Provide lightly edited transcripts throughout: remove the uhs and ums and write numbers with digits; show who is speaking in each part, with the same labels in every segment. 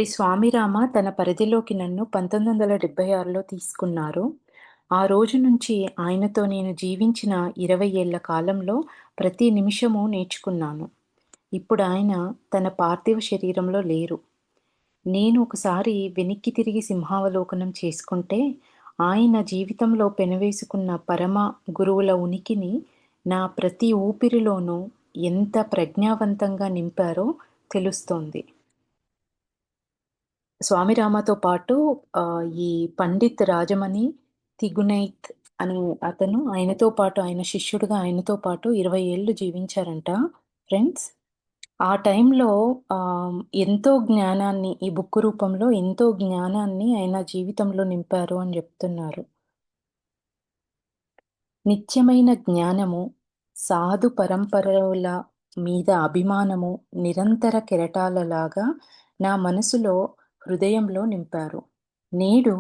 Speaker 1: శ్రీ స్వామిరామ తన పరిధిలోకి నన్ను 1976లో తీసుకున్నారు. ఆ రోజు నుంచి ఆయనతో నేను జీవించిన 20 ఏళ్ల కాలంలో ప్రతి నిమిషము నేర్చుకున్నాను. ఇప్పుడు ఆయన తన పార్థివ శరీరంలో లేరు. నేను ఒకసారి వెనక్కి తిరిగి సింహావలోకనం చేసుకుంటే, ఆయన జీవితంలో పెనవేసుకున్న పరమ గురువుల ఉనికిని నా ప్రతి ఊపిరిలోనూ ఎంత ప్రజ్ఞావంతంగా నింపారో తెలుస్తోంది. స్వామిరామతో పాటు ఈ పండిత్ రాజమణి తిగునైత్ అనే అతను ఆయనతో పాటు ఆయన శిష్యుడిగా ఆయనతో పాటు 20 ఏళ్ళు జీవించారంట ఫ్రెండ్స్. ఆ టైంలో ఎంతో జ్ఞానాన్ని ఈ బుక్ రూపంలో ఎంతో జ్ఞానాన్ని ఆయన జీవితంలో నింపారు అని జెప్తున్నారు. నిత్యమైన జ్ఞానము, సాధు పరంపరల మీద అభిమానము నిరంతర కెరటాలలాగా నా మనసులో, హృదయంలో నింపారు. నేడు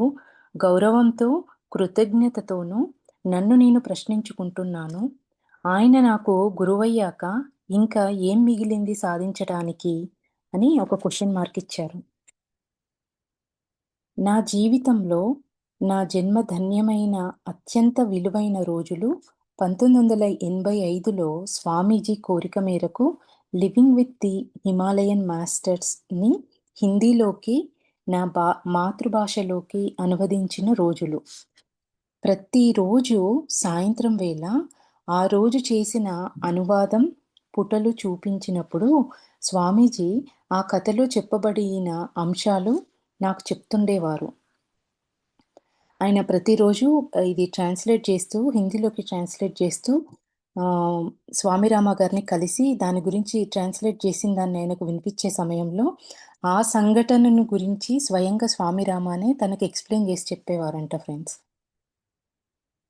Speaker 1: గౌరవంతో, కృతజ్ఞతతోనూ నన్ను నేను ప్రశ్నించుకుంటున్నాను. ఆయన నాకు గురువయ్యాక ఇంకా ఏం మిగిలింది సాధించటానికి అని ఒక క్వెషన్ మార్క్ ఇచ్చారు. నా జీవితంలో నా జన్మ ధన్యమైన అత్యంత విలువైన రోజులు 1985లో స్వామీజీ కోరిక మేరకు 'లివింగ్ విత్ ది హిమాలయన్ మాస్టర్స్'ని హిందీలోకి నా మాతృభాషలోకి అనువదించిన రోజులు. ప్రతిరోజు సాయంత్రం వేళ ఆ రోజు చేసిన అనువాదం పుటలు చూపించినప్పుడు స్వామీజీ ఆ కథలో చెప్పబడిన అంశాలు నాకు చెప్తుండేవారు. ఆయన ప్రతిరోజు ఇది ట్రాన్స్‌లేట్ చేస్తూ హిందీలోకి ట్రాన్స్‌లేట్ చేస్తూ స్వామిరామ గారిని కలిసి దాని గురించి ట్రాన్స్‌లేట్ చేసిన దాన్ని ఆయనకు వినిపించే సమయంలో ఆ సంఘటనను గురించి స్వయంగా స్వామిరామనే తనకు ఎక్స్‌ప్లెయిన్ చేసి చెప్పేవారంట ఫ్రెండ్స్.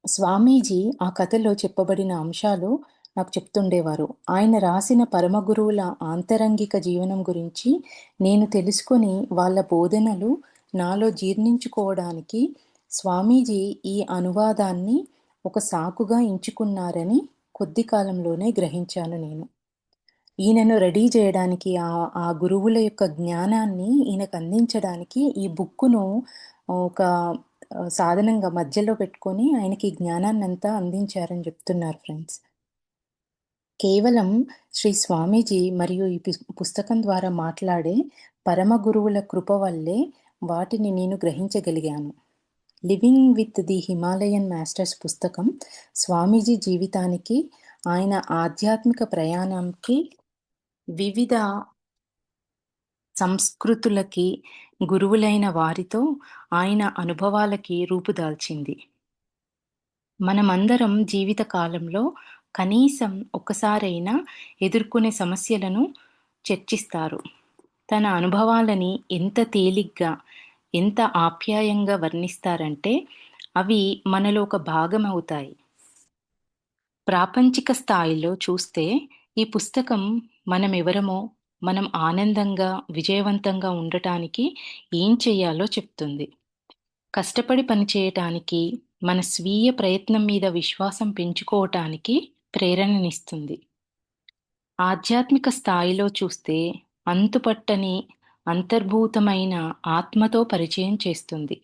Speaker 1: స్వామీజీ ఆ కథలో చెప్పబడిన అంశాలు నాకు చెప్తుండేవారు. ఆయన రాసిన పరమగురువుల ఆంతరంగిక జీవనం గురించి నేను తెలుసుకొని వాళ్ళ బోధనలు నాలో జీర్ణించుకోవడానికి స్వామీజీ ఈ అనువాదాన్ని ఒక సాకుగా ఎంచుకున్నారని కొద్ది కాలంలోనే గ్రహించాను నేను. ఈయనను రెడీ చేయడానికి ఆ గురువుల యొక్క జ్ఞానాన్ని ఈయనకు అందించడానికి ఈ బుక్కును ఒక సాధనంగా మధ్యలో పెట్టుకొని ఆయనకి ఈ జ్ఞానాన్నంతా అందించారని చెప్తున్నారు ఫ్రెండ్స్. కేవలం శ్రీ స్వామీజీ మరియు ఈ పుస్తకం ద్వారా మాట్లాడే పరమ గురువుల కృప వల్లే వాటిని నేను గ్రహించగలిగాను. 'Living with the Himalayan masters' పుస్తకం స్వామీజీ జీవితానికి, ఆయన ఆధ్యాత్మిక ప్రయాణంకి, వివిధ సంస్కృతులకి గురువులైన వారితో ఆయన అనుభవాలకి రూపుదాల్చింది. మనమందరం జీవిత కాలంలో కనీసం ఒక్కసారైనా ఎదుర్కొనే సమస్యలను చర్చిస్తారు. తన అనుభవాలని ఎంత తేలిగ్గా, ఎంత ఆప్యాయంగా వర్ణిస్తారంటే అవి మనలో ఒక భాగమవుతాయి. ప్రాపంచిక స్థాయిలో చూస్తే ఈ పుస్తకం మనమెవరమో, మనం ఆనందంగా, విజయవంతంగా ఉండటానికి ఏం చెయ్యాలో చెప్తుంది. కష్టపడి పనిచేయటానికి, మన స్వీయ ప్రయత్నం మీద విశ్వాసం పెంచుకోవటానికి ప్రేరణనిస్తుంది. ఆధ్యాత్మిక స్థాయిలో చూస్తే అంతుపట్టని, అంతర్భూతమైన ఆత్మతో పరిచయం చేస్తుంది.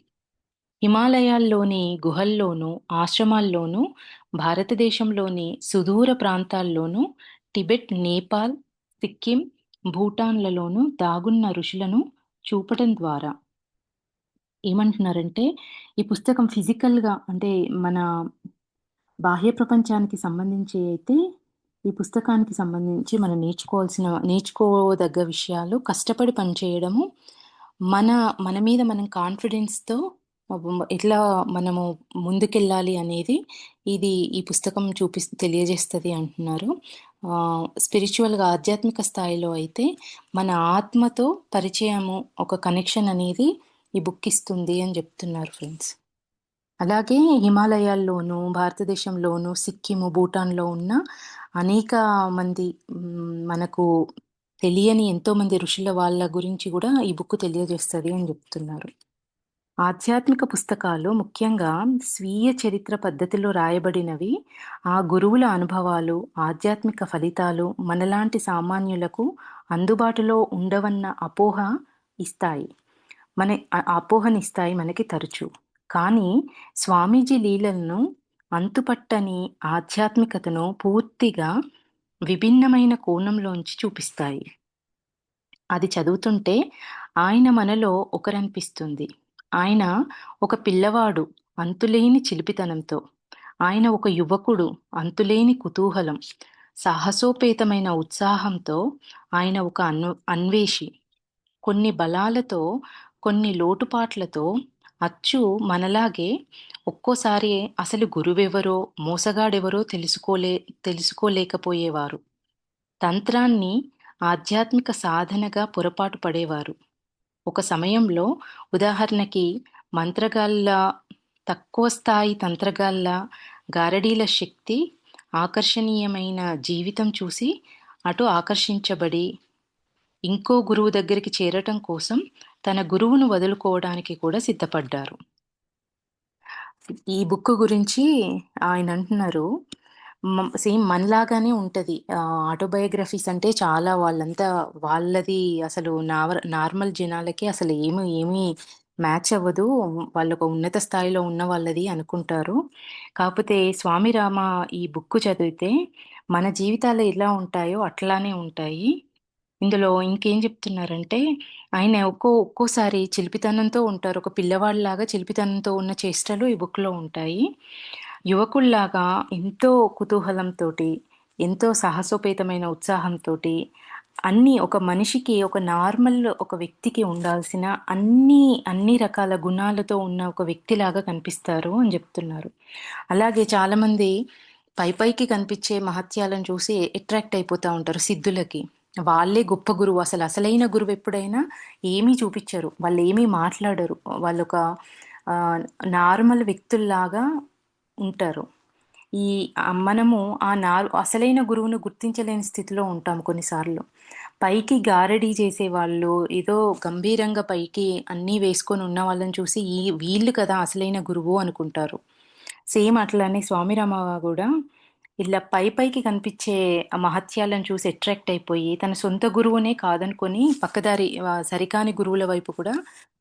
Speaker 1: హిమాలయాల్లోని గుహల్లోనూ, ఆశ్రమాల్లోనూ, భారతదేశంలోని సుదూర ప్రాంతాల్లోనూ, టిబెట్, నేపాల్, సిక్కిం, భూటాన్‌లలోనూ దాగున్న ఋషులను చూపటం ద్వారా ఏమంటున్నారంటే, ఈ పుస్తకం ఫిజికల్‌గా అంటే మన బాహ్య ప్రపంచానికి సంబంధించి అయితే, ఈ పుస్తకానికి సంబంధించి మనం నేర్చుకోదగ్గ విషయాలు కష్టపడి పనిచేయడము, మన మన మీద మనం కాన్ఫిడెన్స్‌తో ఎట్లా మనము ముందుకెళ్ళాలి అనేది ఈ పుస్తకం తెలియజేస్తది అంటున్నారు. స్పిరిచ్యువల్‌గా ఆధ్యాత్మిక స్థాయిలో అయితే మన ఆత్మతో పరిచయము, ఒక కనెక్షన్ అనేది ఈ బుక్ ఇస్తుంది అని చెప్తున్నారు ఫ్రెండ్స్. అలాగే హిమాలయాల్లోనూ, భారతదేశంలోనూ, సిక్కిము, భూటాన్‌లో ఉన్న అనేక మంది మనకు తెలియని ఎంతోమంది ఋషుల వాళ్ళ గురించి గూడా ఈ బుక్ తెలియజేస్తది అని జెప్తున్నారు. ఆధ్యాత్మిక పుస్తకాలు ముఖ్యంగా స్వీయ చరిత్ర పద్ధతిలో రాయబడినవి. ఆ గురువుల అనుభవాలు, ఆధ్యాత్మిక ఫలితాలు మనలాంటి సామాన్యులకు అందుబాటులో ఉండవన్న అపోహ ఇస్తాయి. మన అపోహనిస్తాయి మనకి తరచు. కానీ స్వామీజీ లీలలను అంతుపట్టని ఆధ్యాత్మికతను పూర్తిగా విభిన్నమైన కోణంలోంచి చూపిస్తాయి. అది చదువుతుంటే ఆయన మనలో ఒకరనిపిస్తుంది. ఆయన ఒక పిల్లవాడు అంతులేని చిలిపితనంతో, ఆయన ఒక యువకుడు అంతులేని కుతూహలం, సాహసోపేతమైన ఉత్సాహంతో, ఆయన ఒక అన్వేషి. కొన్ని బలాలతో, కొన్ని లోటుపాట్లతో అచ్చు మనలాగే ఒక్కోసారి అసలు గురువెవరో, మోసగాడెవరో తెలుసుకోలేకపోయేవారు. తంత్రాన్ని ఆధ్యాత్మిక సాధనగా పొరపాటు పడేవారు. ఒక సమయంలో ఉదాహరణకి మంత్రగాళ్ళ తక్కువ స్థాయి తంత్రగాళ్ళ గారడీల శక్తి, ఆకర్షణీయమైన జీవితం చూసి అటు ఆకర్షించబడి ఇంకో గురువు దగ్గరికి చేరటం కోసం తన గురువును వదులుకోవడానికి కూడా సిద్ధపడ్డారు. ఈ బుక్ గురించి ఆయన అంటున్నారు, సేమ్ మనలాగానే ఉంటది. ఆటోబయోగ్రఫీస్ అంటే చాలా వాళ్ళంతా వాళ్ళది అసలు నార్మల్ జనాలకి అసలు ఏమీ మ్యాచ్ అవ్వదు. వాళ్ళొక ఉన్నత స్థాయిలో ఉన్న వాళ్ళది అనుకుంటారు. కాకపోతే స్వామి రామ ఈ బుక్ చదివితే మన జీవితాలు ఎలా ఉంటాయో అట్లానే ఉంటాయి. ఇందులో ఇంకేం చెప్తున్నారంటే, ఆయన ఒక్కోసారి చిలిపితనంతో ఉంటారు. ఒక పిల్లవాడిలాగా చిలిపితనంతో ఉన్న చేష్టలు ఈ బుక్‌లో ఉంటాయి. యువకుల్లాగా ఎంతో కుతూహలంతోటి, ఎంతో సాహసోపేతమైన ఉత్సాహంతోటి, ఒక మనిషికి ఒక నార్మల్ ఒక వ్యక్తికి ఉండాల్సిన అన్ని రకాల గుణాలతో ఉన్న ఒక వ్యక్తిలాగా కనిపిస్తారు అని జెప్తున్నారు. అలాగే చాలామంది పైపైకి కనిపించే మహత్యాలను చూసి అట్రాక్ట్ అయిపోతా ఉంటారు సిద్ధులకి. వాళ్ళే గొప్ప గురువు. అసలైన గురువు ఎప్పుడైనా ఏమీ చూపిచ్చరు. వాళ్ళేమీ మాట్లాడరు. వాళ్ళొక ఆహ్, నార్మల్ వ్యక్తుల్లాగా ఉంటారు. ఈ మనము అసలైన గురువును గుర్తించలేని స్థితిలో ఉంటాం కొన్నిసార్లు. పైకి గారడీ చేసేవాళ్ళు, ఏదో గంభీరంగా పైకి అన్నీ వేసుకొని ఉన్న వాళ్ళని చూసి వీళ్ళు కదా అసలైన గురువు అనుకుంటారు. సేమ్ అట్లనే స్వామిరామ గూడా ఇలా పైకి కనిపిచ్చే ఆ మహత్యాలను చూసి అట్రాక్ట్ అయిపోయి, తన సొంత గురువునే కాదనుకొని పక్కదారి సరికాని గురువుల వైపు కూడా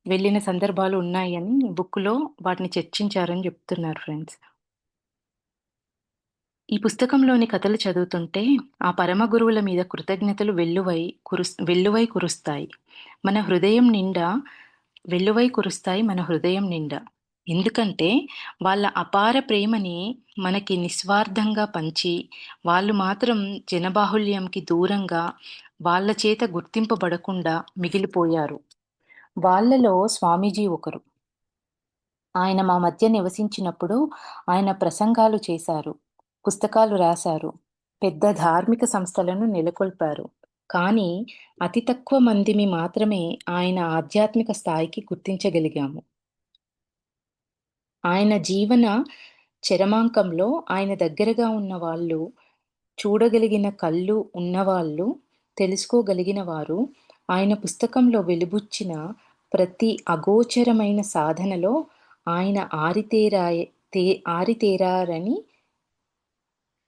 Speaker 1: వెళ్ళిన సందర్భాలు ఉన్నాయని బుక్‌లో వాటిని చర్చించారని జెప్తున్నారు ఫ్రెండ్స్. ఈ పుస్తకంలోని కథలు చదువుతుంటే ఆ పరమ గురువుల మీద కృతజ్ఞతలు వెల్లువై కురుస్తాయి. మన హృదయం నిండా మన హృదయం నిండా. ఎందుకంటే వాళ్ళ అపార ప్రేమని మనకి నిస్వార్థంగా పంచి, వాళ్ళు మాత్రం జనబాహుళ్యంకి దూరంగా వాళ్ళ చేత గుర్తింపబడకుండా మిగిలిపోయారు. వాళ్ళలో స్వామీజీ ఒకరు. ఆయన మా మధ్య నివసించినప్పుడు ఆయన ప్రసంగాలు చేశారు. పుస్తకాలు రాశారు. పెద్ద ధార్మిక సంస్థలను నెలకొల్పారు. కానీ అతి తక్కువ మందిమి మాత్రమే ఆయన ఆధ్యాత్మిక స్థాయికి గుర్తించగలిగాము. ఆయన జీవన చరమాంకంలో ఆయన దగ్గరగా ఉన్న వాళ్ళు, చూడగలిగిన కళ్ళు ఉన్నవాళ్ళు, తెలుసుకోగలిగిన వారు, ఆయన పుస్తకంలో వెలుబుచ్చిన ప్రతి అగోచరమైన సాధనలో ఆయన ఆరితేరారని,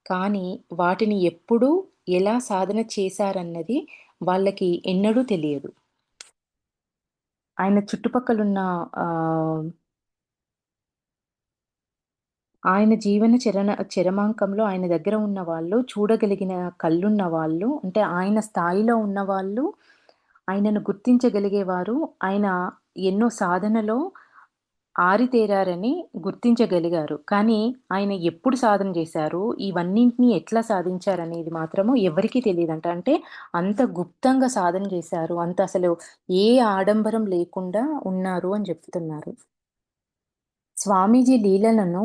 Speaker 1: కానీ వాటిని ఎప్పుడు, ఎలా సాధన చేశారన్నది వాళ్ళకి ఎన్నడూ తెలియదు. ఆయన చుట్టుపక్కలున్న ఆహ్, ఆయన జీవన చరమాంకంలో ఆయన దగ్గర ఉన్నవాళ్ళు, చూడగలిగిన కళ్ళున్న వాళ్ళు, అంటే ఆయన స్థాయిలో ఉన్నవాళ్ళు, ఆయనను గుర్తించగలిగేవారు. ఆయన ఎన్నో సాధనలో ఆరితేరారని గుర్తించగలిగారు. కానీ ఆయన ఎప్పుడు సాధన చేశారు, ఇవన్నింటిని ఎట్లా సాధించారనేది మాత్రము ఎవ్వరికీ తెలీదంట. అంటే అంత గుప్తంగా సాధన చేశారు. అంత అసలు ఏ ఆడంబరం లేకుండా ఉన్నారు అని చెప్తున్నారు. స్వామీజీ లీలలను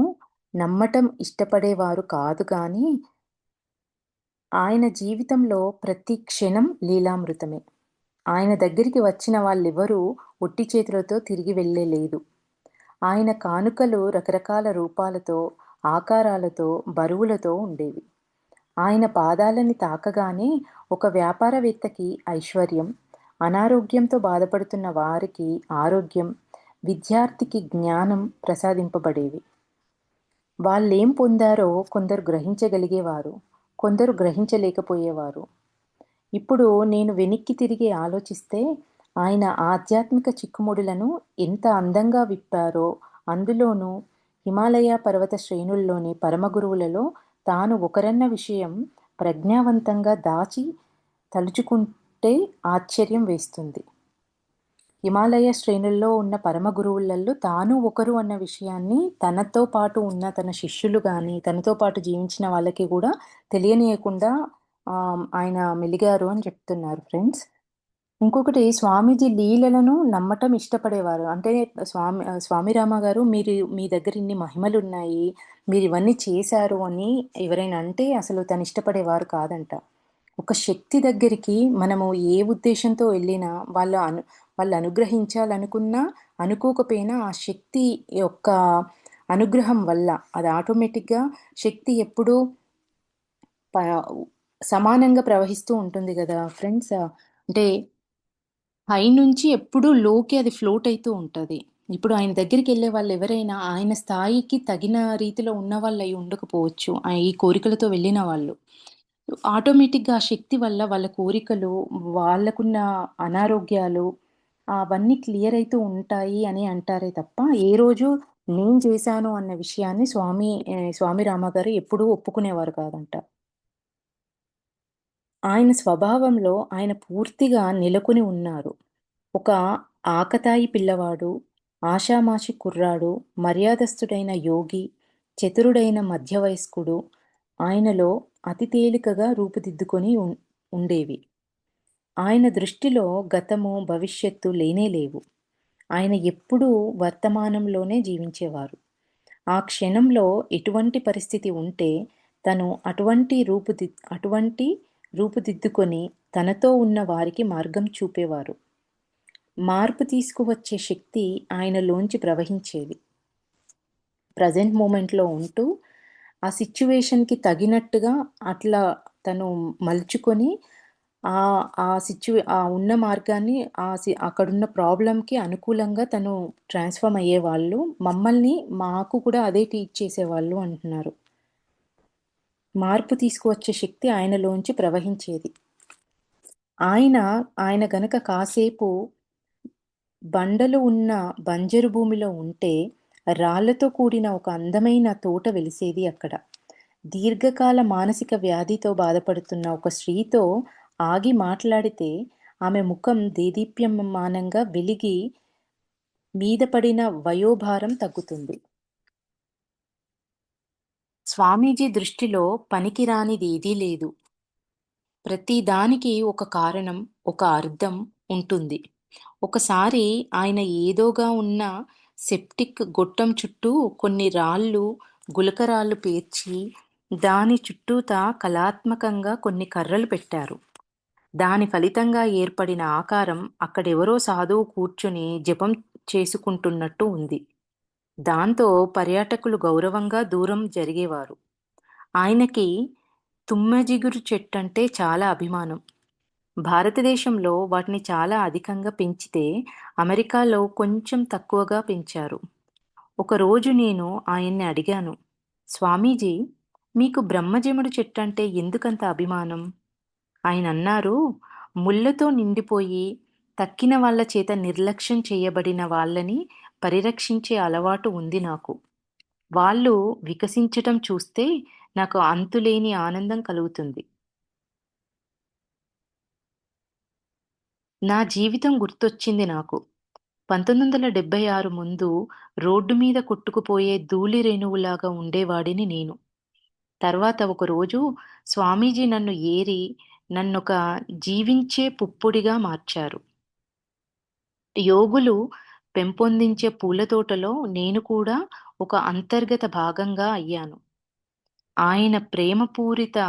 Speaker 1: నమ్మటం ఇష్టపడేవారు కాదు గానీ, ఆయన జీవితంలో ప్రతి క్షణం లీలామృతమే. ఆయన దగ్గరికి వచ్చిన వాళ్ళెవరూ ఒట్టి చేతులతో తిరిగి వెళ్ళలేదు. ఆయన కానుకలు రకరకాల రూపాలతో, ఆకారాలతో, బరువులతో ఉండేవి. ఆయన పాదాలని తాకగానే ఒక వ్యాపారవేత్తకి ఐశ్వర్యం, అనారోగ్యంతో బాధపడుతున్న వారికి ఆరోగ్యం, విద్యార్థికి జ్ఞానం ప్రసాదింపబడేవి. వాళ్ళేం పొందారో కొందరు గ్రహించగలిగేవారు, కొందరు గ్రహించలేకపోయేవారు. ఇప్పుడు నేను వెనక్కి తిరిగి ఆలోచిస్తే ఆయన ఆధ్యాత్మిక చిక్కుముడులను ఎంత అందంగా విప్పారో, అందులోనూ హిమాలయ పర్వత శ్రేణుల్లోని పరమగురువులలో తాను ఒకరన్న విషయం ప్రజ్ఞావంతంగా దాచి తలుచుకుంటే ఆశ్చర్యం వేస్తుంది. హిమాలయ శ్రేణుల్లో ఉన్న పరమ గురువులలో తాను ఒకరు అన్న విషయాన్ని తనతో పాటు ఉన్న తన శిష్యులు గాని, తనతో పాటు జీవించిన వాళ్ళకి గూడా తెలియనీయకుండా ఆయన మెలిగారు అని చెప్తున్నారు ఫ్రెండ్స్. ఇంకొకటి స్వామీజీ లీలలను నమ్మటం ఇష్టపడేవారు. అంటే స్వామి రామ గారు మీ దగ్గర ఇన్ని మహిమలున్నాయి, మీరివన్నీ చేశారు అని ఎవరైనా అంటే అసలు తను ఇష్టపడేవారు కాదంట. ఒక శక్తి దగ్గరికి మనము ఏ ఉద్దేశంతో వెళ్ళినా వాళ్ళు అనుగ్రహించాలనుకున్నా, అనుకోకపోయినా ఆ శక్తి యొక్క అనుగ్రహం వల్ల అది ఆటోమేటిక్‌గా శక్తి ఎప్పుడూ ప సమానంగా ప్రవహిస్తూ ఉంటుంది గదా ఫ్రెండ్స్. అంటే హై నుంచి ఎప్పుడూ లోకి అది ఫ్లోట్ అయితూ ఉంటది. ఇప్పుడు ఆయన దగ్గరికెళ్ళే వాళ్ళెవరైనా ఆయన స్థాయికి తగిన రీతిలో ఉన్నవాళ్ళై ఉండకపోవచ్చు. ఈ కోరికలతో వెళ్ళిన వాళ్ళు. ఆటోమేటిక్‌గా ఆ శక్తి వల్ల వాళ్ళ కోరికలు, వాళ్ళకున్న అనారోగ్యాలు అవన్నీ క్లియర్ అయితూ ఉంటాయి అని అంటారే తప్ప, ఏ రోజు నేను చేశాను అన్న విషయాన్ని స్వామి రామ గారు ఎప్పుడూ ఒప్పుకునేవారు కాదంట. ఆయన స్వభావంలో ఆయన పూర్తిగా నెలకొని ఉన్నారు. ఒక ఆకతాయి పిల్లవాడు, ఆషామాషీ కుర్రాడు, మర్యాదస్తుడైన యోగి, చతురుడైన మధ్యవయస్కుడు ఆయనలో అతి తేలికగా రూపుదిద్దుకొని ఉండేవి. ఆయన దృష్టిలో గతము, భవిష్యత్తు లేనేలేవు. ఆయన ఎప్పుడూ వర్తమానంలోనే జీవించేవారు. ఆ క్షణంలో ఎటువంటి పరిస్థితి ఉంటే తను అటువంటి రూపుదిద్దుకొని తనతో ఉన్న వారికి మార్గం చూపేవారు. మార్పు తీసుకువచ్చే శక్తి ఆయనలోంచి ప్రవహించేది. ప్రెజెంట్ మూమెంట్‌లో ఉంటూ, ఆ సిట్యుయేషన్‌కి తగినట్టుగా అట్లా తను మలుచుకొని ఉన్న మార్గాన్ని అక్కడున్న ప్రాబ్లమ్‌కి అనుకూలంగా తను ట్రాన్స్‌ఫార్మ్ అయ్యేవాళ్ళు. మాకు కూడా అదే టీచ్ చేసేవాళ్ళు అంటున్నారు. మార్పు తీసుకువచ్చే శక్తి ఆయనలోంచి ప్రవహించేది. ఆయన ఆయన గనక కాసేపు బండలు ఉన్న బంజరు భూమిలో ఉంటే, రాళ్ళతో కూడిన ఒక అందమైన తోట వెలిసేది అక్కడ. దీర్ఘకాల మానసిక వ్యాధితో బాధపడుతున్న ఒక స్త్రీతో ఆగి మాట్లాడితే, ఆమె ముఖం దేదీప్యమానంగా వెలిగి, మీద పడిన వయోభారం తగ్గుతుంది. స్వామీజీ దృష్టిలో పనికిరానిదేదీ లేదు. ప్రతి దానికి ఒక కారణం, ఒక అర్థం ఉంటుంది. ఒకసారి ఆయన ఏదోగా ఉన్న సెప్టిక్ గొట్టం చుట్టూ కొన్ని రాళ్ళు, గులకరాళ్ళు పేర్చి, దాని చుట్టూతా కళాత్మకంగా కొన్ని కర్రలు పెట్టారు. దాని ఫలితంగా ఏర్పడిన ఆకారం అక్కడెవరో సాధువు కూర్చుని జపం చేసుకుంటున్నట్టు ఉంది. దాంతో పర్యాటకులు గౌరవంగా దూరం జరిగేవారు. ఆయనకి తుమ్మజిగురు చెట్టంటే చాలా అభిమానం. భారతదేశంలో వాటిని చాలా అధికంగా పెంచితే, అమెరికాలో కొంచెం తక్కువగా పెంచారు. ఒకరోజు నేను ఆయన్ని అడిగాను, స్వామీజీ, మీకు బ్రహ్మజముడు చెట్టంటే ఎందుకంత అభిమానం? ఆయనన్నారు, ముళ్ళతో నిండిపోయి, తక్కిన వాళ్ళ చేత నిర్లక్ష్యం చేయబడిన వాళ్ళని పరిరక్షించే అలవాటు ఉంది నాకు. వాళ్ళు వికసించటం చూస్తే నాకు అంతులేని ఆనందం కలుగుతుంది. నా జీవితం గుర్తొచ్చింది నాకు. 1976 ముందు రోడ్డు మీద కొట్టుకుపోయే ధూళి రేణువులాగా ఉండేవాడిని నేను. తర్వాత ఒకరోజు స్వామీజీ నన్ను ఏరి నన్నొక జీవించే పుప్పొడిగా మార్చారు. యోగులు పెంపొందించే పూలతోటలో నేను కూడా ఒక అంతర్గత భాగంగా అయ్యాను. ఆయన ప్రేమపూరిత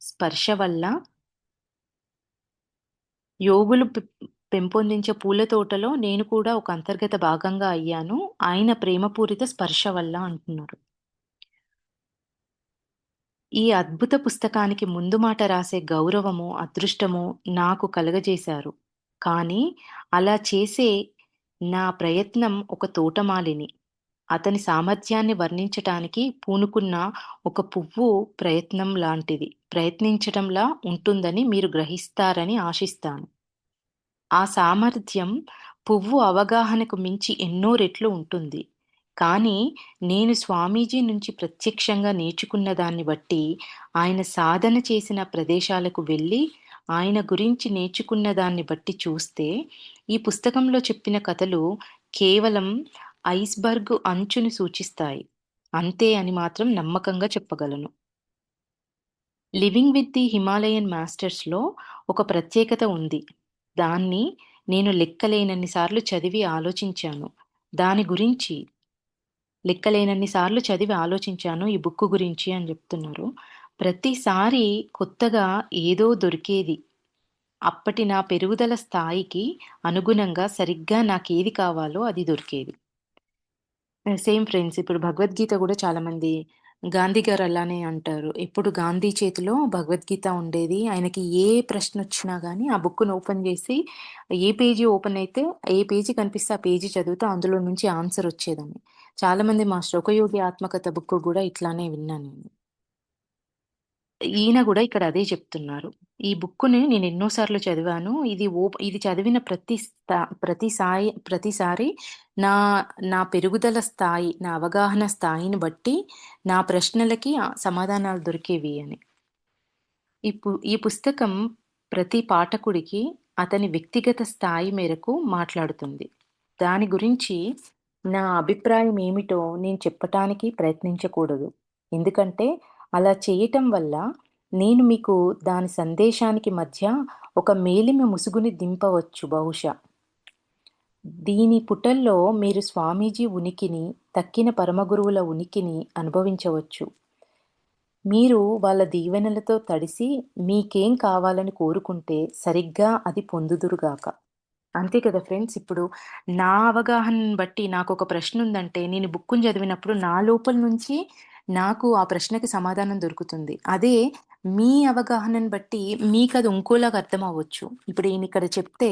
Speaker 1: స్పర్శ వల్ల యోగులు పెంపొందించే పూల తోటలో నేను కూడా ఒక అంతర్గత భాగంగా అయ్యాను. ఆయన ప్రేమపూరిత స్పర్శ వల్ల అంటున్నారు. ఈ అద్భుత పుస్తకానికి ముందు మాట రాసే గౌరవము, అదృష్టము నాకు కలగజేశారు. కానీ అలా చేసే నా ప్రయత్నం ఒక తోటమాలిని. అతని సామర్థ్యాన్ని వర్ణించటానికి పూనుకున్న ఒక పువ్వు ప్రయత్నం లాంటిది. ప్రయత్నించటంలా ఉంటుందని మీరు గ్రహిస్తారని ఆశిస్తాను. ఆ సామర్థ్యం పువ్వు అవగాహనకు మించి ఎన్నో రెట్లు ఉంటుంది. కానీ నేను స్వామీజీ నుంచి ప్రత్యక్షంగా నేర్చుకున్న దాన్ని బట్టి, ఆయన సాధన చేసిన ప్రదేశాలకు వెళ్ళి, ఆయన గురించి నేర్చుకున్న దాన్ని బట్టి చూస్తే, ఈ పుస్తకంలో చెప్పిన కథలు కేవలం ఐస్‌బర్గ్ అంచుని సూచిస్తాయి. అంతే అని మాత్రం నమ్మకంగా చెప్పగలను. 'లివింగ్ విత్ ది హిమాలయన్ మాస్టర్స్‌లో' ఒక ప్రత్యేకత ఉంది. దాన్ని నేను లెక్కలేనన్ని సార్లు చదివి ఆలోచించాను. దాని గురించి లెక్కలేనన్ని సార్లు చదివి ఆలోచించాను ఈ బుక్కు గురించి అని జెప్తున్నారు. ప్రతిసారి కొత్తగా ఏదో దొరికేది. అప్పటి నా పెరుగుదల స్థాయికి అనుగుణంగా సరిగ్గా నాకేది కావాలో అది దొరికేది. Same friends. ఇప్పుడు భగవద్గీత గూడా చాలామంది గాంధీ గారు అలానే అంటారు. ఎప్పుడు గాంధీ చేతిలో భగవద్గీత ఉండేది. ఆయనకి ఏ ప్రశ్నొచ్చినా గానీ ఆ బుక్కుని ఓపెన్ జేసి ఏ పేజీ ఓపెన్ అయితే ఏ పేజీ కనిపిస్తే ఆ పేజీ చదివితే అందులో నుంచి ఆన్సర్ వచ్చేదని. చాలామంది మాస్టర్ 'ఒక యోగి ఆత్మకథ' బుక్ గూడా ఇట్లానే విన్నా నేను. ఈయన గూడా ఇక్కడ అదే చెప్తున్నారు. ఈ బుక్కుని నేను ఎన్నో సార్లు చదివాను. ఇది చదివిన ప్రతిసారి నా నా పెరుగుదల స్థాయి, నా అవగాహన స్థాయిని బట్టి నా ప్రశ్నలకి సమాధానాలు దొరికేవి అని. ఈ పుస్తకం ప్రతి పాఠకుడికి అతని వ్యక్తిగత స్థాయి మేరకు మాట్లాడుతుంది. దాని గురించి నా అభిప్రాయం ఏమిటో నేను చెప్పటానికి ప్రయత్నించకూడదు. ఎందుకంటే అలా చేయటం వల్ల నేను మీకు దాని సందేశానికి మధ్య ఒక మేలిమి ముసుగుని దింపవచ్చు బహుశా. దీని పుటల్లో మీరు స్వామీజీ ఉనికిని, తక్కిన పరమగురువుల ఉనికిని అనుభవించవచ్చు. మీరు వాళ్ళ దీవెనలతో తడిసి మీకేం కావాలని కోరుకుంటే సరిగ్గా అది పొందుదురుగాక. అంతే కదా ఫ్రెండ్స్. ఇప్పుడు నా అవగాహనను బట్టి నాకొక ప్రశ్నుందంటే, నేను బుక్కుని చదివినప్పుడు నా లోపల నుంచి నాకు ఆ ప్రశ్నకి సమాధానం దొరుకుతుంది. అదే మీ అవగాహనను బట్టి మీకది ఇంకోలాగా అర్థమవ్వచ్చు. ఇప్పుడు ఈయనిక్కడ చెప్తే,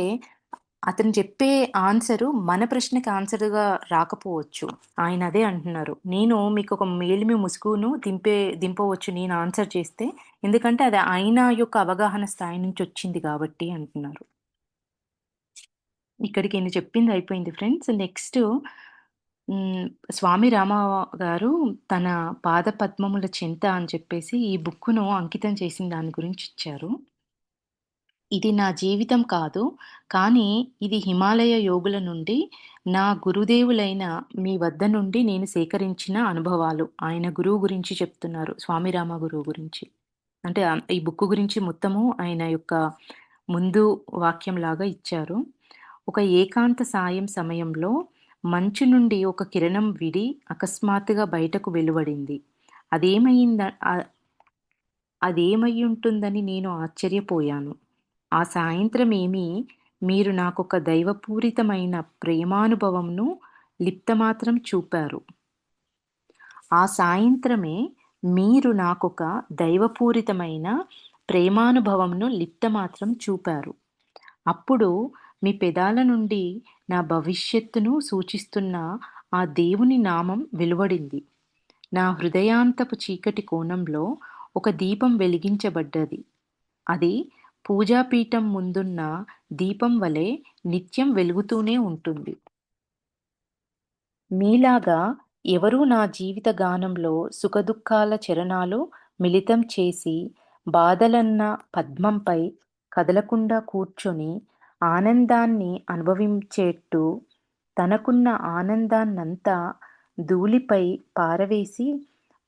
Speaker 1: అతను చెప్పే ఆన్సరు మన ప్రశ్నకి ఆన్సర్‌గా రాకపోవచ్చు. ఆయన అదే అంటున్నారు. నేను మీకొక మేలిమి ముసుగును దింపవచ్చు నేను ఆన్సర్ చేస్తే. ఎందుకంటే అది ఆయన యొక్క అవగాహన స్థాయి నుంచొచ్చింది కాబట్టి అంటున్నారు. ఇక్కడికి ఈయన చెప్పింది అయిపోయింది ఫ్రెండ్స్. నెక్స్టు హ్మ్. స్వామి రామ గారు తన పాద పద్మముల చెంత అని చెప్పేసి ఈ బుక్కును అంకితం చేసిన దాని గురించి ఇచ్చారు. ఇది నా జీవితం కాదు. కానీ ఇది హిమాలయ యోగుల నుండి నా గురుదేవులైన మీ వద్ద నుండి నేను సేకరించిన అనుభవాలు. ఆయన గురువు గురించి చెప్తున్నారు. స్వామి రామ గురువు గురించి. అంటే ఈ బుక్కు గురించి మొత్తము ఆయన యొక్క ముందు వాక్యంలాగా ఇచ్చారు. ఒక ఏకాంత సాయం సమయంలో మంచు నుండి ఒక కిరణం విడి అకస్మాత్తుగా బయటకు వెలువడింది. అదేమయింద ఆహ్, అదేమయ్యుంటుందని నేను ఆశ్చర్యపోయాను. ఆ సాయంత్రమేమి మీరు నాకొక దైవపూరితమైన ప్రేమానుభవంను లిప్తమాత్రం చూపారు. ఆ సాయంత్రమే మీరు నాకొక దైవపూరితమైన ప్రేమానుభవంను లిప్తమాత్రం చూపారు. అప్పుడు మీ పెదాల నుండి నా భవిష్యత్తును సూచిస్తున్న ఆ దేవుని నామం వెలువడింది. నా హృదయాంతపు చీకటి కోణంలో ఒక దీపం వెలిగించబడ్డది. అది పూజాపీఠం ముందున్న దీపం వలె నిత్యం వెలుగుతూనే ఉంటుంది. మీలాగా ఎవరూ నా జీవిత గానంలో సుఖదుఖాల చరణాలు మిళితం చేసి బాధలన్న పద్మంపై కదలకుండా కూర్చొని ఆనందాన్ని అనుభవించేట్టు తనకున్న ఆనందాన్నంతా ధూళిపై పారవేసి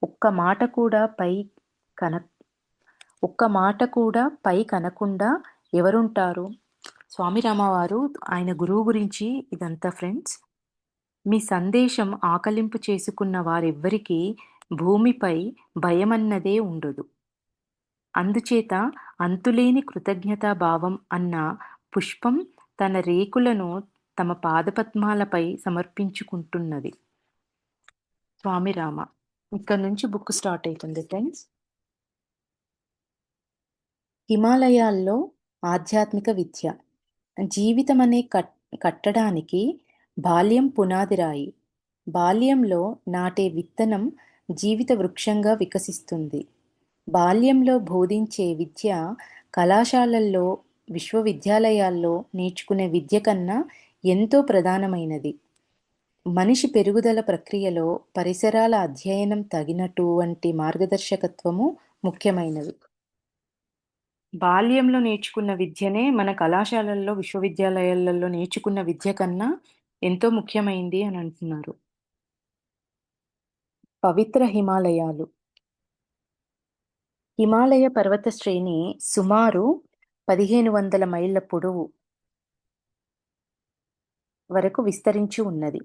Speaker 1: ఒక్క మాట కూడా పై కన ఒక్క మాట కూడా పై కనకుండా ఎవరుంటారు? స్వామి రామవారు ఆయన గురువు గురించి ఇదంతా ఫ్రెండ్స్. మీ సందేశం ఆకలింపు చేసుకున్న వారెవ్వరికీ భూమిపై భయమన్నదే ఉండదు. అందుచేత అంతులేని కృతజ్ఞతాభావం అన్న పుష్పం తన రేకులను తమ పాదపద్మాలపై సమర్పించుకుంటున్నది. స్వామి రామ. ఇక్కడ నుంచి బుక్ స్టార్ట్ అయితుంది ఫ్రెండ్స్. హిమాలయాల్లో ఆధ్యాత్మిక విద్య. జీవితమనే కట్టడానికి బాల్యం పునాది రాయి. బాల్యంలో నాటే విత్తనం జీవిత వృక్షంగా వికసిస్తుంది. బాల్యంలో బోధించే విద్య కళాశాలల్లో విశ్వవిద్యాలయాల్లో నేర్చుకునే విద్య కన్నా ఎంతో ప్రధానమైనది. మనిషి పెరుగుదల ప్రక్రియలో పరిసరాల అధ్యయనం తగినటువంటి మార్గదర్శకత్వము ముఖ్యమైనది. బాల్యంలో నేర్చుకున్న విద్యనే మన కళాశాలల్లో, విశ్వవిద్యాలయాలలో నేర్చుకున్న విద్య కన్నా ఎంతో ముఖ్యమైంది అని అంటున్నారు. పవిత్ర హిమాలయాలు. హిమాలయ పర్వత శ్రేణి సుమారు 1500 మైళ్ళ పొడవు వరకు విస్తరించి ఉన్నది.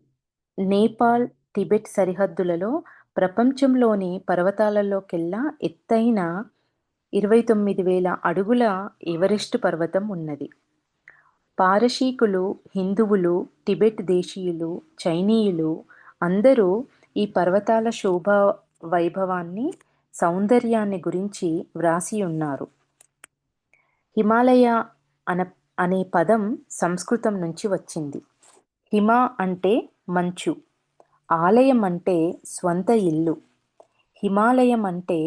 Speaker 1: నేపాల్, టిబెట్ సరిహద్దులలో ప్రపంచంలోని పర్వతాలలోకెల్లా ఎత్తైన 29,000 అడుగుల ఎవరెస్ట్ పర్వతం ఉన్నది. పారశీకులు, హిందువులు, టిబెట్ దేశీయులు, చైనీయులు అందరూ ఈ పర్వతాల శోభా వైభవాన్ని, సౌందర్యాన్ని గురించి వ్రాసియున్నారు. హిమాలయ అన అనే పదం సంస్కృతం నుంచి వచ్చింది. హిమ అంటే మంచు, ఆలయం అంటే స్వంత ఇల్లు, హిమాలయం అంటే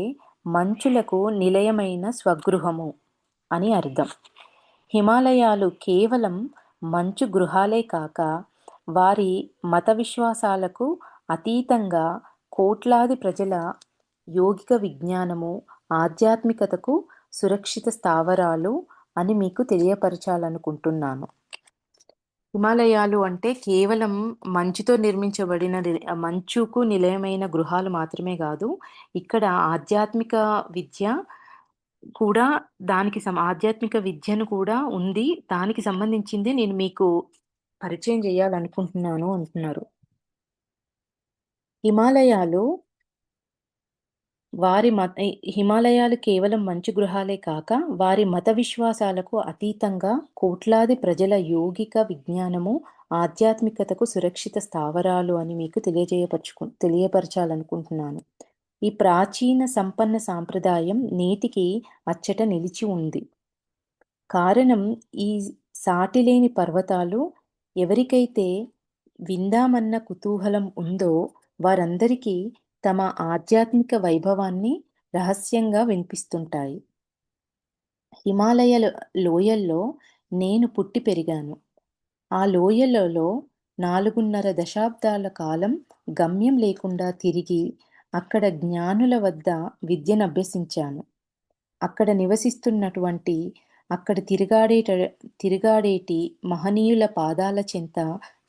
Speaker 1: మంచులకు నిలయమైన స్వగృహము అని అర్థం. హిమాలయాలు కేవలం మంచు గృహాలే కాక, వారి మత విశ్వాసాలకు అతీతంగా కోట్లాది ప్రజల యోగిక విజ్ఞానము, ఆధ్యాత్మికతకు సురక్షిత స్థావరాలు అని మీకు తెలియపరచాలనుకుంటున్నాను. హిమాలయాలు అంటే కేవలం మంచుతో నిర్మించబడిన మంచుకు నిలయమైన గృహాలు మాత్రమే గాదు. ఇక్కడ ఆధ్యాత్మిక విద్య కూడా ఆధ్యాత్మిక విద్యను కూడా ఉంది. దానికి సంబంధించిందే నేను మీకు పరిచయం జేయాలనుకుంటున్నాను అంటున్నారు. హిమాలయాలు హిమాలయాలు కేవలం మంచు గృహాలే కాక, వారి మత విశ్వాసాలకు అతీతంగా కోట్లాది ప్రజల యోగిక విజ్ఞానము, ఆధ్యాత్మికతకు సురక్షిత స్థావరాలు అని మీకు తెలియపరచాలనుకుంటున్నాను. ఈ ప్రాచీన సంపన్న సాంప్రదాయం నేటికి అచ్చట నిలిచి ఉంది. కారణం ఈ సాటిలేని పర్వతాలు ఎవరికైతే విందామన్న కుతూహలం ఉందో వారందరికీ తమ ఆధ్యాత్మిక వైభవాన్ని రహస్యంగా వినిపిస్తుంటాయి. హిమాలయ లోయల్లో నేను పుట్టి పెరిగాను. ఆ లోయలలో 4.5 దశాబ్దాల కాలం గమ్యం లేకుండా తిరిగి అక్కడ జ్ఞానుల వద్ద విద్యనభ్యసించాను. అక్కడ నివసిస్తున్నటువంటి అక్కడ తిరుగాడేటి మహనీయుల పాదాల చెంత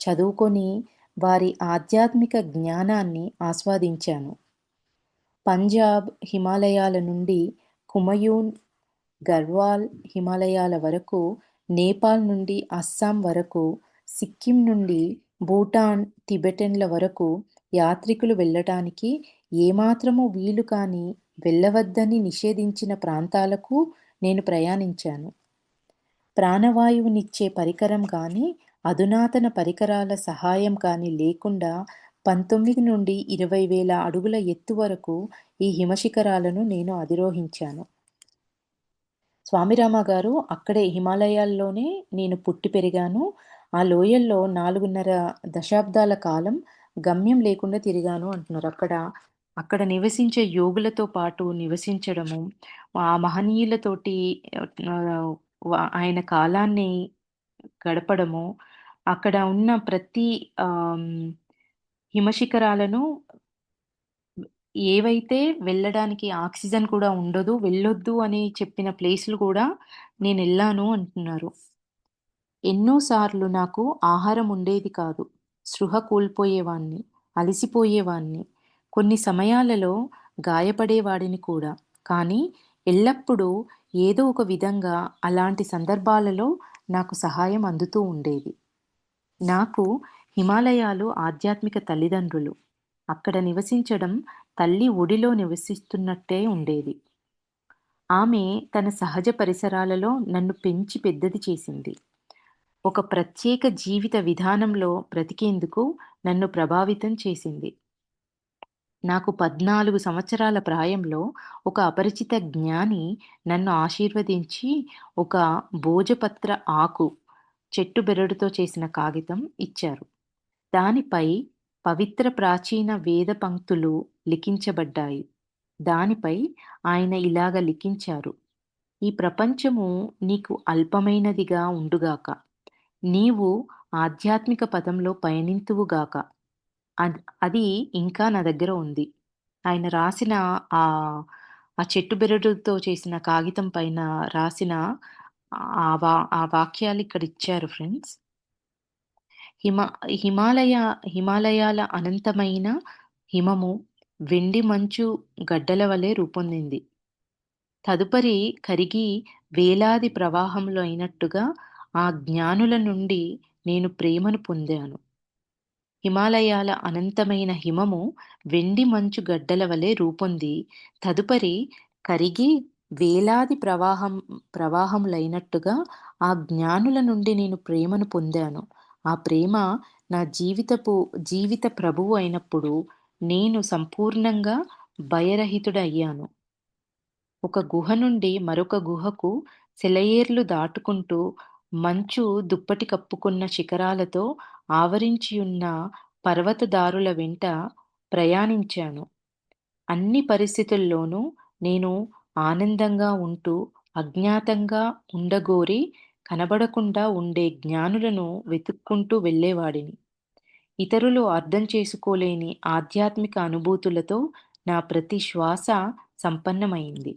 Speaker 1: చదువుకొని వారి ఆధ్యాత్మిక జ్ఞానాన్ని ఆస్వాదించాను. పంజాబ్ హిమాలయాల నుండి కుమయూన్, గర్వాల్ హిమాలయాల వరకు, నేపాల్ నుండి అస్సాం వరకు, సిక్కిం నుండి భూటాన్, టిబెటన్ల వరకు యాత్రికులు వెళ్ళటానికి ఏమాత్రమూ వీలు కాని, వెళ్ళవద్దని నిషేధించిన ప్రాంతాలకు నేను ప్రయాణించాను. ప్రాణవాయువునిచ్చే పరికరం కానీ, అధునాతన పరికరాల సహాయం కానీ లేకుండా 19 నుండి 20,000 అడుగుల ఎత్తు వరకు ఈ హిమశిఖరాలను నేను అధిరోహించాను. స్వామిరామ గారు అక్కడే హిమాలయాల్లోనే నేను పుట్టి పెరిగాను. ఆ లోయల్లో 4.5 దశాబ్దాల కాలం గమ్యం లేకుండా తిరిగాను అంటున్నారు. అక్కడ నివసించే యోగులతో పాటు నివసించడము, ఆ మహనీయులతోటి ఆయన కాలాన్ని గడపడము, అక్కడ ఉన్న ప్రతి ఆహ్, హిమశిఖరాలను ఏవైతే వెళ్ళడానికి ఆక్సిజన్ కూడా ఉండదు, వెళ్ళొద్దు అని చెప్పిన ప్లేసులు కూడా నేనెళ్ళాను అంటున్నారు. ఎన్నో సార్లు నాకు ఆహారం ఉండేది కాదు. స్పృహ కోల్పోయేవాణ్ణి, అలసిపోయేవాణ్ణి. కొన్ని సమయాలలో గాయపడేవాడిని కూడా. కానీ ఎల్లప్పుడూ ఏదో ఒక విధంగా అలాంటి సందర్భాలలో నాకు సహాయం అందుతూ ఉండేది. నాకు హిమాలయాలు ఆధ్యాత్మిక తల్లిదండ్రులు. అక్కడ నివసించడం తల్లి ఒడిలో నివసిస్తున్నట్టే ఉండేది. ఆమె తన సహజ పరిసరాలలో నన్ను పెంచి పెద్దది చేసింది. ఒక ప్రత్యేక జీవిత విధానంలో బ్రతికేందుకు నన్ను ప్రభావితం చేసింది. నాకు 14 సంవత్సరాల ప్రాయంలో ఒక అపరిచిత జ్ఞాని నన్ను ఆశీర్వదించి ఒక భోజపత్ర ఆకు, చెట్టు బెరడుతో చేసిన కాగితం ఇచ్చారు. దానిపై పవిత్ర ప్రాచీన వేద పంక్తులు లిఖించబడ్డాయి. దానిపై ఆయన ఇలాగ లిఖించారు: ఈ ప్రపంచము నీకు అల్పమైనదిగా ఉండుగాక. నీవు ఆధ్యాత్మిక పదంలో పయనింతువుగాక. అది ఇంకా నా దగ్గర ఉంది. ఆయన రాసిన ఆహ్, ఆ చెట్టు బెరడుతో చేసిన కాగితం పైన రాసిన ఆ వాక్యాలు ఇక్కడ ఇచ్చారు ఫ్రెండ్స్. హిమ హిమాలయ హిమాలయాల అనంతమైన హిమము వెండి మంచు గడ్డల వలె రూపొందింది. తదుపరి కరిగి వేలాది ప్రవాహంలో అయినట్టుగా ఆ జ్ఞానుల నుండి నేను ప్రేమను పొందాను. హిమాలయాల అనంతమైన హిమము వెండి మంచు గడ్డల వలె రూపొంది తదుపరి కరిగి వేలాది ప్రవాహములైనట్టుగా ఆ జ్ఞానుల నుండి నేను ప్రేమను పొందాను. ఆ ప్రేమ నా జీవిత ప్రభువు అయినప్పుడు నేను సంపూర్ణంగా భయరహితుడయ్యాను. ఒక గుహ నుండి మరొక గుహకు సెలయేర్లు దాటుకుంటూ మంచు దుప్పటి కప్పుకున్న శిఖరాలతో ఆవరించియున్న పర్వతదారుల వెంట ప్రయాణించాను. అన్ని పరిస్థితుల్లోనూ నేను ఆనందంగా ఉంటూ, అజ్ఞాతంగా ఉండగోరి కనబడకుండా ఉండే జ్ఞానులను వెతుక్కుంటూ వెళ్ళేవాడిని. ఇతరులు అర్థం చేసుకోలేని ఆధ్యాత్మిక అనుభూతులతో నా ప్రతి శ్వాస సంపన్నమైంది.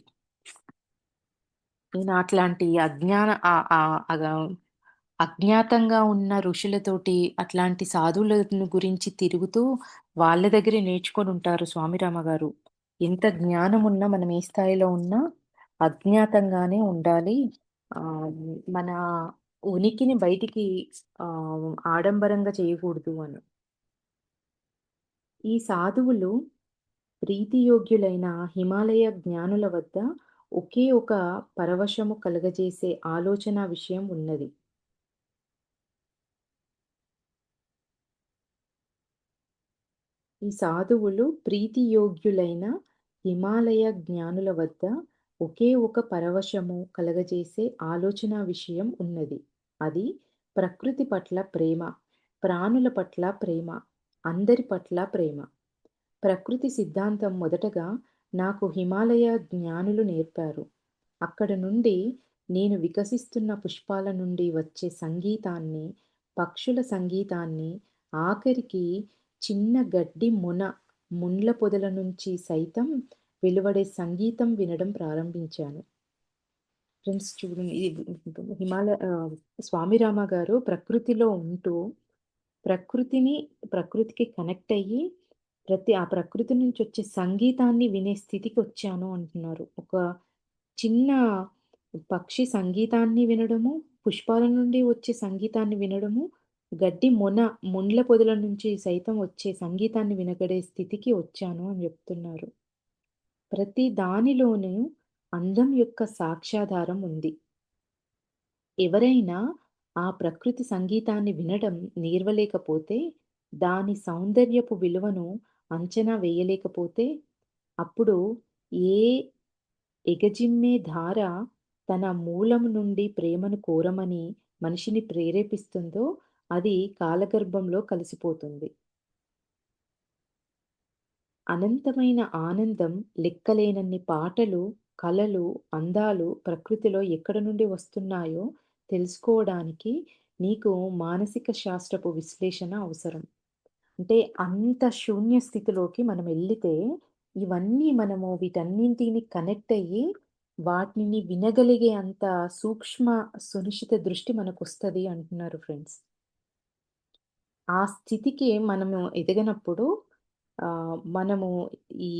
Speaker 1: నేను అట్లాంటి అజ్ఞాతంగా ఉన్న ఋషులతోటి, అట్లాంటి సాధువులను గురించి తిరుగుతూ వాళ్ళ దగ్గరే నేర్చుకొనుంటారు స్వామిరామ గారు. ఎంత జ్ఞానమున్నా మనం ఏ స్థాయిలో ఉన్నా అజ్ఞాతంగానే ఉండాలి. ఆహ్, మన ఉనికిని బయటికి ఆడంబరంగా చేయకూడదు అని. ఈ సాధువులు ప్రీతియోగ్యులైన హిమాలయ జ్ఞానుల వద్ద ఒకే ఒక పరవశము కలుగజేసే ఆలోచనా విషయం ఉన్నది. ఈ సాధువులు ప్రీతియోగ్యులైన హిమాలయ జ్ఞానుల వద్ద ఒకే ఒక పరవశము కలగజేసే ఆలోచనా విషయం ఉన్నది. అది ప్రకృతి పట్ల ప్రేమ, ప్రాణుల పట్ల ప్రేమ, అందరి పట్ల ప్రేమ. ప్రకృతి సిద్ధాంతం మొదటగా నాకు హిమాలయ జ్ఞానులు నేర్పారు. అక్కడ నుండి నేను వికసిస్తున్న పుష్పాల నుండి వచ్చే సంగీతాన్ని, పక్షుల సంగీతాన్ని, ఆఖరికి చిన్న గడ్డి ముండ్ల పొదల నుంచి సైతం వెలువడే సంగీతం వినడం ప్రారంభించాను. ఫ్రెండ్స్ చూడండి ఇది స్వామి రామ గారు ప్రకృతిలో ఉంటూ ప్రకృతిని ప్రకృతికి కనెక్ట్ అయ్యి ఆ ప్రకృతి నుంచి వచ్చే సంగీతాన్ని వినే స్థితికొచ్చాను అంటున్నారు. ఒక చిన్న పక్షి సంగీతాన్ని వినడము, పుష్పాల నుండి వచ్చే సంగీతాన్ని వినడము, ముండ్ల పొదల నుంచి సైతం వచ్చే సంగీతాన్ని వినగడే స్థితికి వచ్చాను అని జెప్తున్నారు. ప్రతి దానిలోనూ అందం యొక్క సాక్ష్యాధారం ఉంది. ఎవరైనా ఆ ప్రకృతి సంగీతాన్ని వినడం నేర్వలేకపోతే, దాని సౌందర్యపు విలువను అంచనా వేయలేకపోతే, అప్పుడు ఏ ఎగజిమ్మే ధార తన మూలం నుండి ప్రేమను కోరమని మనిషిని ప్రేరేపిస్తుందో, అది కాలగర్భంలో కలిసిపోతుంది. అనంతమైన ఆనందం, లెక్కలేనన్ని పాటలు, కలలు, అందాలు ప్రకృతిలో ఎక్కడి నుండి వస్తున్నాయో తెలుసుకోవడానికి నీకు మానసిక శాస్త్రపు విశ్లేషణ అవసరం. అంటే అంత శూన్య స్థితిలోకి మనమెళ్ళితే, వీటన్నింటిని కనెక్ట్ అయ్యి, వాటిని వినగలిగే అంత సూక్ష్మ, సునిశిత దృష్టి మనకొస్తది అంటున్నారు ఫ్రెండ్స్. ఆ స్థితికి మనము ఎదగనప్పుడు మనము ఈ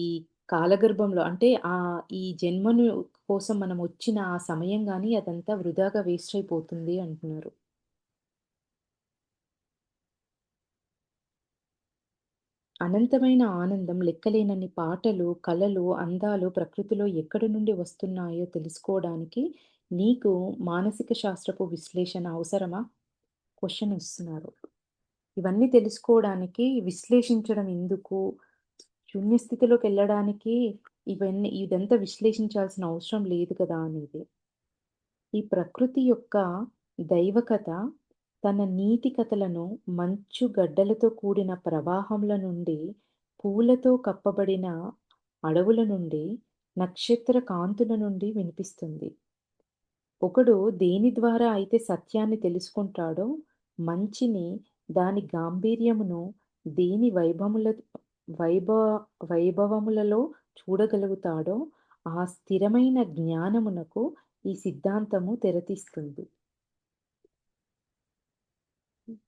Speaker 1: కాలగర్భంలో అంటే ఈ జన్మను కోసం మనమొచ్చిన ఆ సమయం గాని అదంతా వృధాగా వేస్ట్ అయిపోతుంది అంటున్నారు. అనంతమైన ఆనందం, లెక్కలేనన్ని పాటలు, కలలు, అందాలు ప్రకృతిలో ఎక్కడి నుండి వస్తున్నాయో తెలుసుకోవడానికి నీకు మానసిక శాస్త్రపు విశ్లేషణ అవసరమా? క్వెషన్ ఇస్తున్నారు. ఇవన్నీ తెలుసుకోవడానికి విశ్లేషించడం ఎందుకు? శూన్య స్థితిలోకెళ్ళడానికి ఇదంతా విశ్లేషించాల్సిన అవసరం లేదు కదా! అనేది. ఈ ప్రకృతి యొక్క దైవకథ తన నీతి కథలను మంచు గడ్డలతో కూడిన ప్రవాహముల నుండి, పూలతో కప్పబడిన అడవుల నుండి, నక్షత్ర కాంతుల నుండి వినిపిస్తుంది. ఒకడు దేని ద్వారా అయితే సత్యాన్ని తెలుసుకుంటాడో, మంచిని, దాని గాంభీర్యమును, దేని వైభ వైభవములలో చూడగలుగుతాడో, ఆ స్థిరమైన జ్ఞానమునకు ఈ సిద్ధాంతము తెరతీస్తుంది.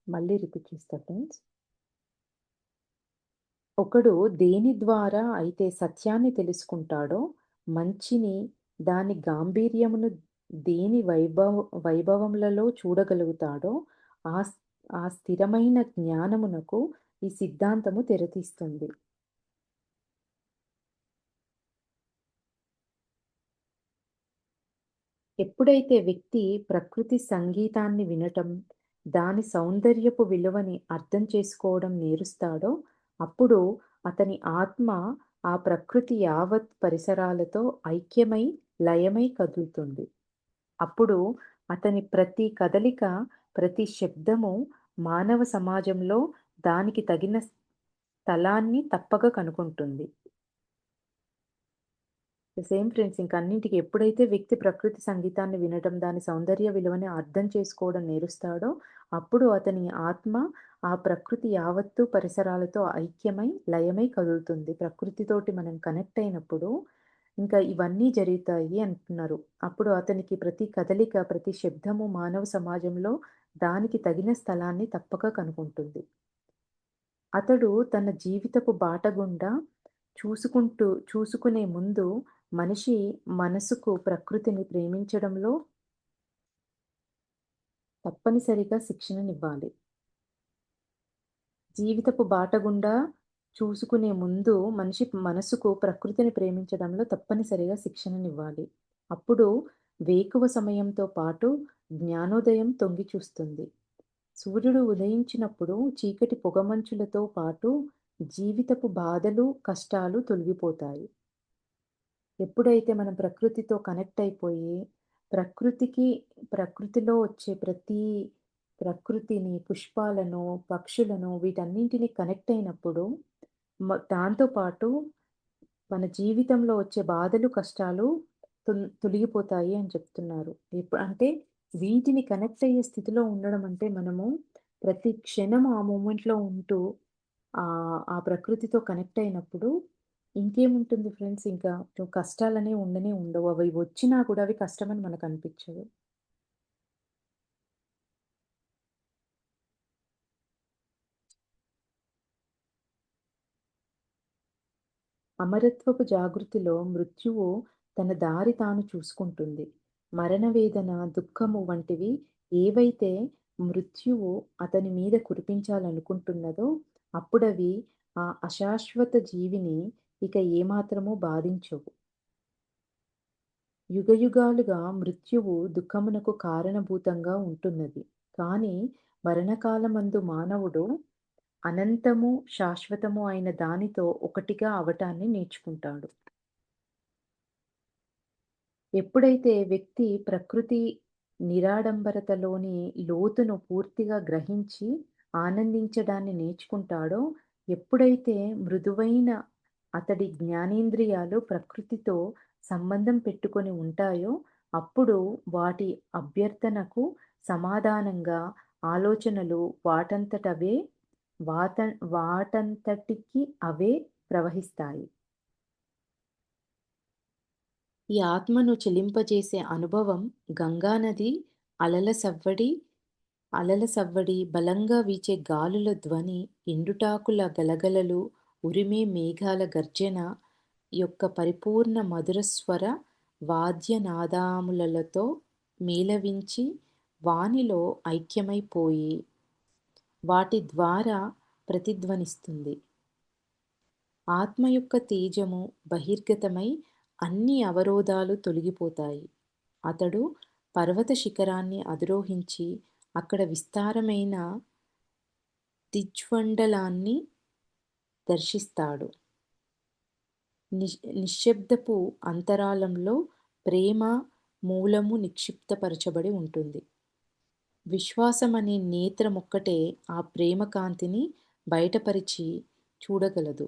Speaker 1: మళ్ళీ రిపీట్ చేస్తా ఫ్రెండ్స్. ఒకడు దేని ద్వారా అయితే సత్యాన్ని తెలుసుకుంటాడో, మంచిని, దాని గాంభీర్యమును, దేని వైభవములలో చూడగలుగుతాడో, ఆ స్ ఆ స్థిరమైన జ్ఞానమునకు ఈ సిద్ధాంతము తెరతీస్తుంది. ఎప్పుడైతే వ్యక్తి ప్రకృతి సంగీతాన్ని వినటం, దాని సౌందర్యపు విలువని అర్థం చేసుకోవడం నేరుస్తాడో, అప్పుడు అతని ఆత్మ ఆ ప్రకృతి యావత్ పరిసరాలతో ఐక్యమై, లయమై కదులుతుంది. అప్పుడు అతని ప్రతి కదలిక, ప్రతి శబ్దము మానవ సమాజంలో దానికి తగిన స్థలాన్ని తప్పక కనుగొంటుంది. సేమ్ ఫ్రెండ్స్ ఇంక అన్నింటికి ఎప్పుడైతే వ్యక్తి ప్రకృతి సంగీతాన్ని వినడం, దాని సౌందర్య విలువని అర్థం చేసుకోవడం నేరుస్తాడో, అప్పుడు అతని ఆత్మ ఆ ప్రకృతి యావత్తు పరిసరాలతో ఐక్యమై, లయమై కదులుతుంది. ప్రకృతితోటి మనం కనెక్ట్ అయినప్పుడు ఇంకా ఇవన్నీ జరుగుతాయి అంటున్నారు. అప్పుడు అతనికి ప్రతి కదలిక, ప్రతి శబ్దము మానవ సమాజంలో దానికి తగిన స్థలాన్ని తప్పక కనుగొంటుంది. అతడు తన జీవితపు బాట గుండా చూసుకునే ముందు మనిషి మనసుకు ప్రకృతిని ప్రేమించడంలో తప్పనిసరిగా శిక్షణనివ్వాలి. జీవితపు బాట గుండా చూసుకునే ముందు మనిషి మనసుకు ప్రకృతిని ప్రేమించడంలో తప్పనిసరిగా శిక్షణనివ్వాలి. అప్పుడు వేకువ సమయంతో పాటు జ్ఞానోదయం తొంగి చూస్తుంది. సూర్యుడు ఉదయించినప్పుడు చీకటి పొగమంచులతో పాటు జీవితపు బాధలు, కష్టాలు తొలగిపోతాయి. ఎప్పుడైతే మనం ప్రకృతితో కనెక్ట్ అయిపోయి, ప్రకృతికి ప్రకృతిలో వచ్చే ప్రకృతిని, పుష్పాలను, పక్షులను వీటన్నింటిని కనెక్ట్ అయినప్పుడు దాంతో పాటు మన జీవితంలో వచ్చే బాధలు, కష్టాలు తొలగిపోతాయి అని చెప్తున్నారు. అంటే వీటిని కనెక్ట్ అయ్యే స్థితిలో ఉండడం అంటే మనము ప్రతి క్షణం ఆ మూమెంట్‌లో ఉంటూ ఆ ప్రకృతితో కనెక్ట్ అయినప్పుడు ఇంకేముంటుంది ఫ్రెండ్స్ ఇంకా కష్టాలనేవి ఉండనే ఉండవు. అవి వచ్చినా కూడా అవి కష్టమని మనకనిపించదు. అమరత్వపు జాగృతిలో మృత్యువు తన దారి తాను చూసుకుంటుంది. మరణ వేదన, దుఃఖము వంటివి ఏవైతే మృత్యువు అతని మీద కురిపించాలనుకుంటున్నదో, అప్పుడవి ఆ అశాశ్వత జీవిని ఇక ఏమాత్రమూ బాధించవు. యుగయుగాలుగా మృత్యువు దుఃఖమునకు కారణభూతంగా ఉంటున్నది. కానీ మరణకాలమందు మానవుడు అనంతము, శాశ్వతము అయిన దానితో ఒకటిగా అవటాన్ని నేర్చుకుంటాడు. ఎప్పుడైతే వ్యక్తి ప్రకృతి నిరాడంబరతలోని లోతును పూర్తిగా గ్రహించి ఆనందించడాన్ని నేర్చుకుంటాడో, ఎప్పుడైతే మృదువైన అతడి జ్ఞానేంద్రియాలు ప్రకృతితో సంబంధం పెట్టుకొని ఉంటాయో, అప్పుడు వాటి అభ్యర్థనకు సమాధానంగా ఆలోచనలు వాత వాటంతటికి అవే ప్రవహిస్తాయి. ఈ ఆత్మను చెలింపజేసే అనుభవం గంగానది అలల సవ్వడి బలంగా వీచే గాలుల ధ్వని, ఎండుటాకుల గలగలలు, ఉరిమే మేఘాల గర్జన యొక్క పరిపూర్ణ మధురస్వర వాద్యనాదాములతో మేళవించి వానిలో ఐక్యమైపోయి వాటి ద్వారా ప్రతిధ్వనిస్తుంది. ఆత్మ యొక్క తేజము బహిర్గతమై అన్ని అవరోధాలు తొలగిపోతాయి. అతడు పర్వత శిఖరాన్ని అధిరోహించి అక్కడ విస్తారమైన దిగ్మండలాన్ని దర్శిస్తాడు. నిశ్శబ్దపు అంతరాళంలో ప్రేమ మూలము నిక్షిప్తపరచబడి ఉంటుంది. విశ్వాసమనే నేత్రమొక్కటే ఆ ప్రేమ కాంతిని బయటపరిచి చూడగలదు.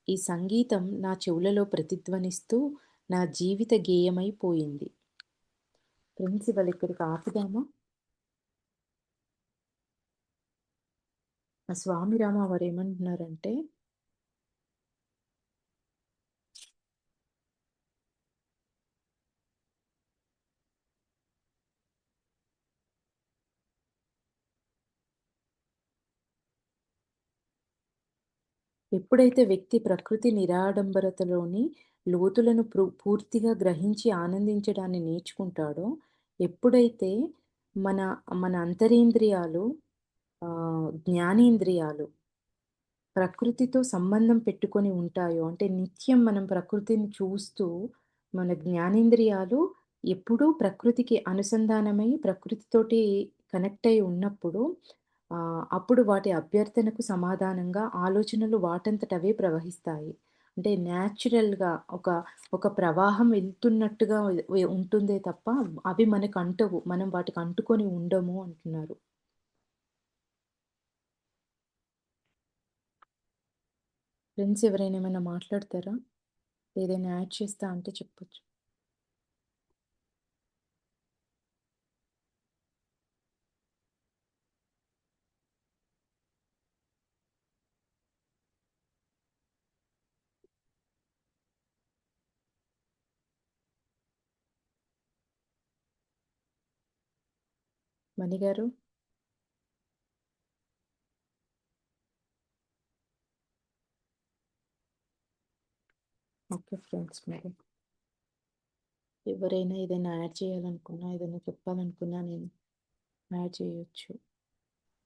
Speaker 1: ఈ సంగీతం నా చెవులలో ప్రతిధ్వనిస్తూ నా జీవిత గేయమైపోయింది. ప్రిన్సిపల్ ఇక్కడికి ఆపుదామా? ఆ స్వామి రామ వారేమంటున్నారంటే, ఎప్పుడైతే వ్యక్తి ప్రకృతి నిరాడంబరతలోని లోతులను పూర్తిగా గ్రహించి ఆనందించడాన్ని నేర్చుకుంటాడో, ఎప్పుడైతే మన మన అంతరేంద్రియాలు జ్ఞానేంద్రియాలు ప్రకృతితో సంబంధం పెట్టుకొని ఉంటాయో, అంటే నిత్యం మనం ప్రకృతిని చూస్తూ, మన జ్ఞానేంద్రియాలు ఎప్పుడూ ప్రకృతికి అనుసంధానమై, ప్రకృతితోటి కనెక్ట్ అయి ఉన్నప్పుడు, అప్పుడు వాటి అభ్యర్థనకు సమాధానంగా ఆలోచనలు వాటంతటవే ప్రవహిస్తాయి. అంటే న్యాచురల్‌గా ఒక, ఒక ప్రవాహం వెళ్తున్నట్టుగా ఉంటుందే తప్ప, అవి మనకు అంటవు. మనం వాటికి అంటుకొని ఉండము అంటున్నారు. ఫ్రెండ్స్ ఎవరైనా ఏమైనా మాట్లాడతారా? ఏదైనా యాడ్ చేస్తా అంటే చెప్పొచ్చు. మణిగారు? ఓకే ఫ్రెండ్స్ మరి. ఎవరైనా ఏదైనా యాడ్ చేయాలనుకున్నా, ఏదైనా చెప్పాలనుకున్నా నేను యాడ్ చేయొచ్చు.